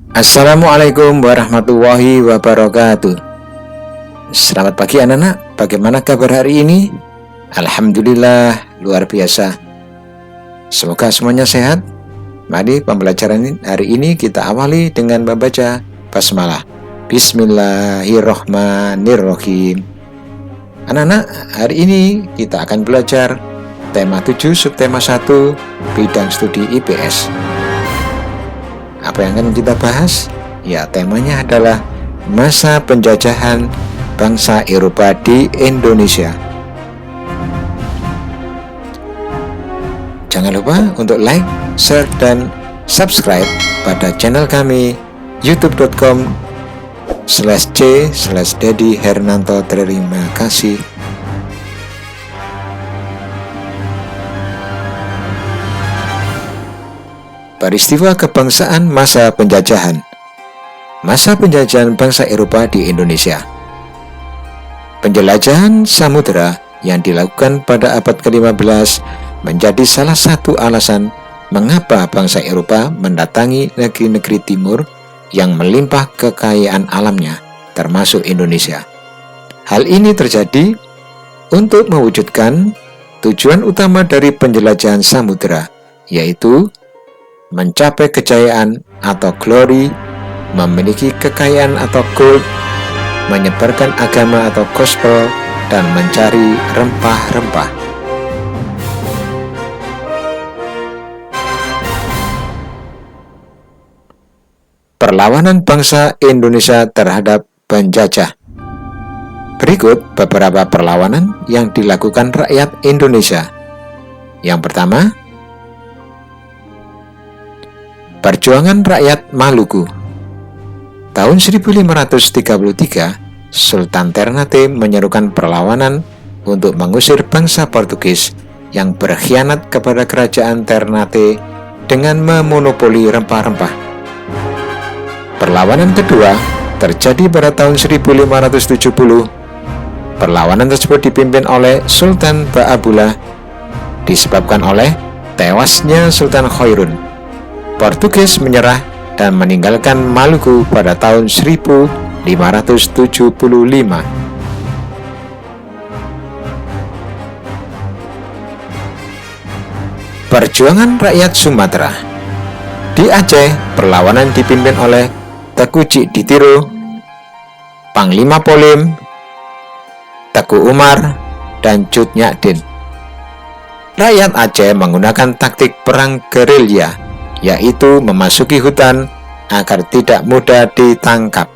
Assalamualaikum warahmatullahi wabarakatuh. Selamat pagi anak-anak, bagaimana kabar hari ini? Alhamdulillah, luar biasa. Semoga semuanya sehat. Mari pembelajaran hari ini kita awali dengan membaca basmalah. Bismillahirrohmanirrohim. Anak-anak, hari ini kita akan belajar tema 7 subtema 1 bidang studi IPS. Apa yang akan kita bahas? Ya, temanya adalah masa penjajahan bangsa Eropa di Indonesia. Jangan lupa untuk like, share, dan subscribe pada channel kami youtube.com/c/Dedi Hernanto. Terima kasih. Peristiwa kebangsaan masa penjajahan. Masa penjajahan bangsa Eropa di Indonesia. Penjelajahan samudera yang dilakukan pada abad ke-15 menjadi salah satu alasan mengapa bangsa Eropa mendatangi negeri-negeri timur yang melimpah kekayaan alamnya, termasuk Indonesia. Hal ini terjadi untuk mewujudkan tujuan utama dari penjelajahan samudera, yaitu mencapai kejayaan atau glory, memiliki kekayaan atau gold, menyebarkan agama atau gospel, dan mencari rempah-rempah. Perlawanan bangsa Indonesia terhadap penjajah. Berikut beberapa perlawanan yang dilakukan rakyat Indonesia. Yang pertama, Perjuangan Rakyat Maluku. Tahun 1533, Sultan Ternate menyerukan perlawanan untuk mengusir bangsa Portugis yang berkhianat kepada kerajaan Ternate dengan memonopoli rempah-rempah. Perlawanan kedua terjadi pada tahun 1570. Perlawanan tersebut dipimpin oleh Sultan Ba'abullah, disebabkan oleh tewasnya Sultan Khairun. Portugis menyerah dan meninggalkan Maluku pada tahun 1575. Perjuangan rakyat Sumatera. Di Aceh, perlawanan dipimpin oleh Teuku Cik Ditiro, Panglima Polim, Teguh Umar, dan Cut Nyak Din. Rakyat Aceh menggunakan taktik perang gerilya, yaitu memasuki hutan agar tidak mudah ditangkap.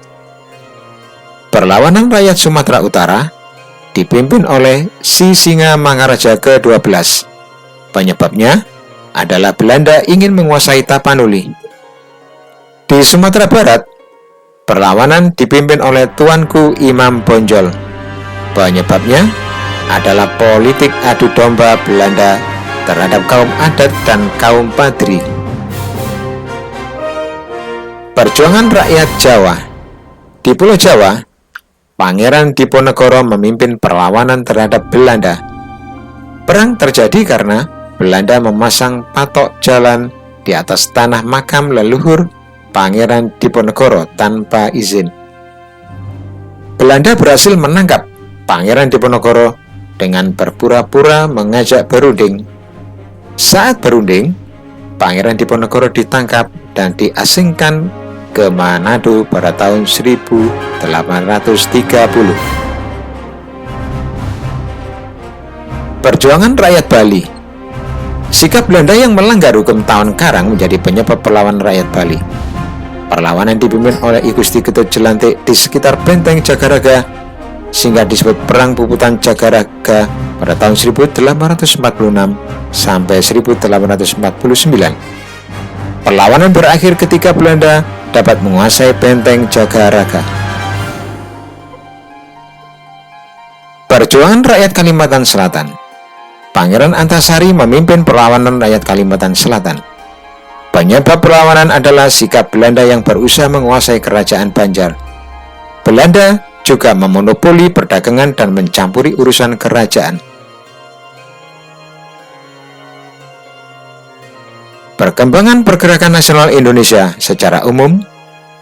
Perlawanan rakyat Sumatera Utara dipimpin oleh Sisinga Mangaraja ke-12. Penyebabnya adalah Belanda ingin menguasai Tapanuli. Di Sumatera Barat, perlawanan dipimpin oleh Tuanku Imam Bonjol. Penyebabnya adalah politik adu domba Belanda terhadap kaum adat dan kaum Padri. Perjuangan rakyat Jawa. Di Pulau Jawa, Pangeran Diponegoro memimpin perlawanan terhadap Belanda. Perang terjadi karena Belanda memasang patok jalan di atas tanah makam leluhur Pangeran Diponegoro tanpa izin. Belanda berhasil menangkap Pangeran Diponegoro dengan berpura-pura mengajak berunding. Saat berunding, Pangeran Diponegoro ditangkap dan diasingkan ke Manado pada tahun 1830. Perjuangan rakyat Bali. Sikap Belanda yang melanggar hukum Tawon Karang menjadi penyebab perlawanan rakyat Bali. Perlawanan dipimpin oleh I Gusti Ketut Jelantik di sekitar benteng Jagaraga, sehingga disebut Perang Puputan Jagaraga pada tahun 1846 sampai 1849. Perlawanan berakhir ketika Belanda dapat menguasai benteng Jagaraga. Perjuangan rakyat Kalimantan Selatan. Pangeran Antasari memimpin perlawanan rakyat Kalimantan Selatan. Penyebab perlawanan adalah sikap Belanda yang berusaha menguasai kerajaan Banjar. Belanda juga memonopoli perdagangan dan mencampuri urusan kerajaan. Perkembangan pergerakan nasional Indonesia secara umum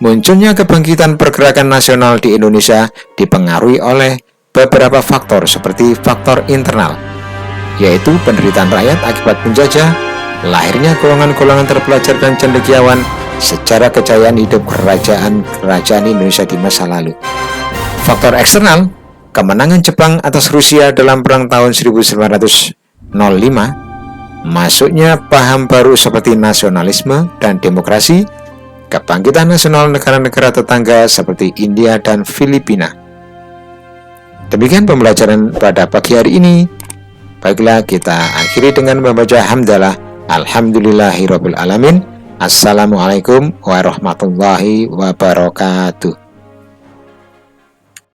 Munculnya kebangkitan pergerakan nasional di Indonesia dipengaruhi oleh beberapa faktor seperti faktor internal, yaitu penderitaan rakyat akibat penjajah, lahirnya golongan-golongan terpelajar dan cendekiawan, sejarah kejayaan hidup kerajaan Indonesia di masa lalu. Faktor eksternal, kemenangan Jepang atas Rusia dalam perang tahun 1905, masuknya paham baru seperti nasionalisme dan demokrasi, kebangkitan nasional negara-negara tetangga seperti India dan Filipina. Demikian pembelajaran pada pagi hari ini. Baiklah, kita akhiri dengan membaca hamdalah. Alhamdulillahirabbil alamin. Assalamualaikum warahmatullahi wabarakatuh.